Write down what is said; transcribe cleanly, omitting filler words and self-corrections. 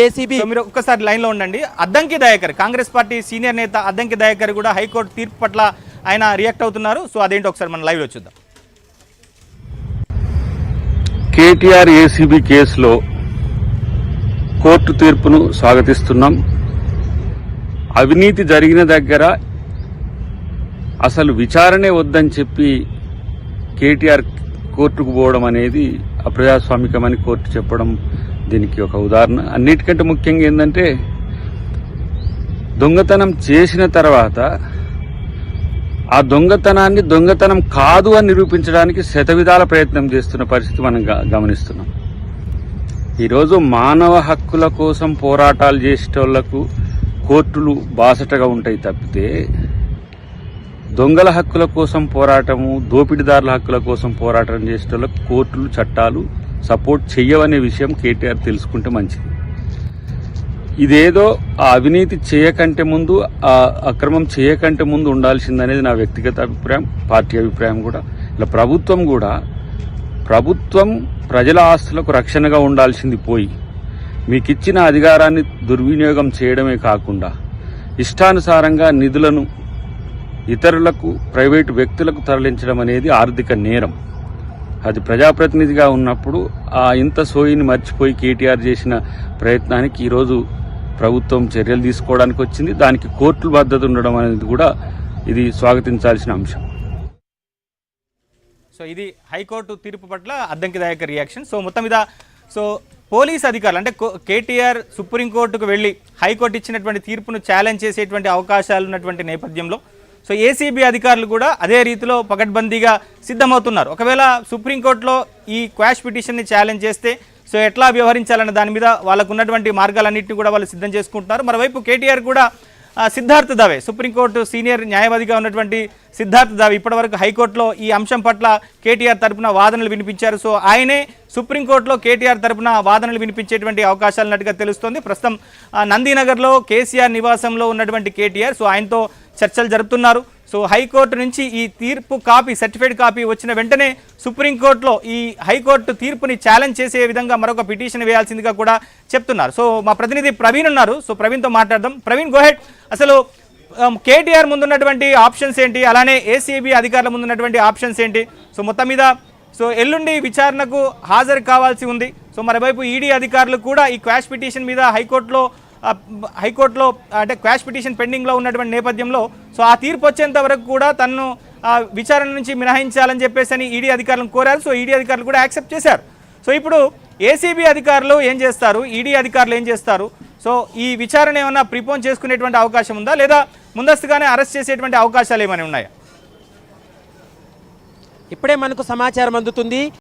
ACB మీరు ఒక్కసారి లైన్లో ఉండండి. అద్దంకి దయాకర్, కాంగ్రెస్ పార్టీ సీనియర్ నేత అద్దంకి దయాకర్ కూడా హైకోర్టు తీర్పు పట్ల ఆయన రియాక్ట్ అవుతున్నారు. సో అదేంటో ఒకసారి మనం లైవ్లో చూద్దాం. కేటీఆర్ ఏసీబీ కేసులో కోర్టు తీర్పును స్వాగతిస్తున్నాం. అవినీతి జరిగిన దగ్గర అసలు విచారణే వద్దని చెప్పి కేటీఆర్ కోర్టుకు పోవడం అనేది అప్రజాస్వామికమని కోర్టు చెప్పడం దీనికి ఒక ఉదాహరణ. అన్నిటికంటే ముఖ్యంగా ఏంటంటే దొంగతనం చేసిన తర్వాత ఆ దొంగతనాన్ని దొంగతనం కాదు అని నిరూపించడానికి శతవిధాల ప్రయత్నం చేస్తున్న పరిస్థితి మనం గమనిస్తున్నాం. ఈరోజు మానవ హక్కుల కోసం పోరాటాలు చేసేటోళ్లకు కోర్టులు బాసటగా ఉంటాయి తప్పితే దొంగల హక్కుల కోసం పోరాటము, దోపిడీదారుల హక్కుల కోసం పోరాటం చేసేటోళ్లకు కోర్టులు, చట్టాలు సపోర్ట్ చెయ్యవనే విషయం కేటీఆర్ తెలుసుకుంటే మంచిది. ఇదేదో ఆ అవినీతి చేయకంటే ముందు, ఆ అక్రమం చేయకంటే ముందు ఉండాల్సిందనేది నా వ్యక్తిగత అభిప్రాయం, పార్టీ అభిప్రాయం కూడా. ఇలా ప్రభుత్వం ప్రజల ఆస్తులకు రక్షణగా ఉండాల్సింది పోయి మీకిచ్చిన అధికారాన్ని దుర్వినియోగం చేయడమే కాకుండా ఇష్టానుసారంగా నిధులను ఇతరులకు, ప్రైవేటు వ్యక్తులకు తరలించడం అనేది ఆర్థిక నేరం. అది ప్రజాప్రతినిధిగా ఉన్నప్పుడు ఆ ఇంత సోయిని మర్చిపోయి కేటీఆర్ చేసిన ప్రయత్నానికి ఈరోజు ప్రభుత్వం చర్యలు తీసుకోవడానికి వచ్చింది. దానికి కోర్టుల మద్దతు ఉండడం అనేది కూడా ఇది స్వాగతించాల్సిన అంశం. సో ఇది హైకోర్టు తీర్పు పట్ల అద్దంకి దయాకర్ రియాక్షన్. సో మొత్తం మీద పోలీస్ అధికారులు అంటే కేటీఆర్ సుప్రీంకోర్టుకు వెళ్ళి హైకోర్టు ఇచ్చినటువంటి తీర్పును ఛాలెంజ్ చేసేటువంటి అవకాశాలు ఉన్నటువంటి నేపథ్యంలో ఏసీబీ అధికారులు కూడా అదే రీతిలో పకడ్బందీగా సిద్ధమవుతున్నారు. ఒకవేళ సుప్రీంకోర్టులో ఈ క్వాష్ పిటిషన్ని ఛాలెంజ్ చేస్తే ఎట్లా వ్యవహరించాలన్న దాని మీద వాళ్ళకు ఉన్నటువంటి మార్గాలన్నింటినీ కూడా వాళ్ళు సిద్ధం చేసుకుంటున్నారు. మరోవైపు కేటీఆర్ కూడా సిద్ధార్థ్ దావే, సుప్రీంకోర్టు సీనియర్ న్యాయవాదిగా ఉన్నటువంటి సిద్ధార్థ్ దావే ఇప్పటివరకు హైకోర్టులో ఈ అంశం పట్ల కేటీఆర్ తరపున వాదనలు వినిపించారు. సో ఆయనే సుప్రీంకోర్టులో కేటీఆర్ తరపున వాదనలు వినిపించేటువంటి అవకాశాలు ఉన్నట్టుగా తెలుస్తోంది. ప్రస్తుతం నందీనగర్లో కేసీఆర్ నివాసంలో ఉన్నటువంటి కేటీఆర్ ఆయనతో చర్చలు జరుపుతున్నారు. హైకోర్టు నుంచి ఈ తీర్పు కాపీ, సర్టిఫైడ్ కాపీ వచ్చిన వెంటనే సుప్రీంకోర్టులో ఈ హైకోర్టు తీర్పుని ఛాలెంజ్ చేసే విధంగా మరొక పిటిషన్ వేయాల్సిందిగా కూడా చెప్తున్నారు. మా ప్రతినిధి ప్రవీణ్ ఉన్నారు. ప్రవీణ్తో మాట్లాడదాం. Praveen, go head. అసలు కేటీఆర్ ముందున్నటువంటి ఆప్షన్స్ ఏంటి, అలానే ఏసీబీ అధికారుల ముందున్నటువంటి ఆప్షన్స్ ఏంటి? మొత్తం మీద ఎల్లుండి విచారణకు హాజరు కావాల్సి ఉంది. మరోవైపు ఈడీ అధికారులు కూడా ఈ క్వాష్ పిటిషన్ మీద హైకోర్టులో అంటే క్వాష్ పిటిషన్ పెండింగ్లో ఉన్నటువంటి నేపథ్యంలో ఆ తీర్పు వచ్చేంత వరకు కూడా తనను విచారణ నుంచి మినహాయించాలని చెప్పేసి ఈడీ అధికారులను కోరారు. ఈడీ అధికారులు కూడా యాక్సెప్ట్ చేశారు. ఇప్పుడు ఏసీబీ అధికారులు ఏం చేస్తారు, ఈడీ అధికారులు ఏం చేస్తారు? ఈ విచారణ ఏమన్నా ప్రిపోన్ చేసుకునేటువంటి అవకాశం ఉందా, లేదా ముందస్తుగానే అరెస్ట్ చేసేటువంటి అవకాశాలు ఏమైనా ఉన్నాయా? ఇప్పుడే మనకు సమాచారం అందుతుంది.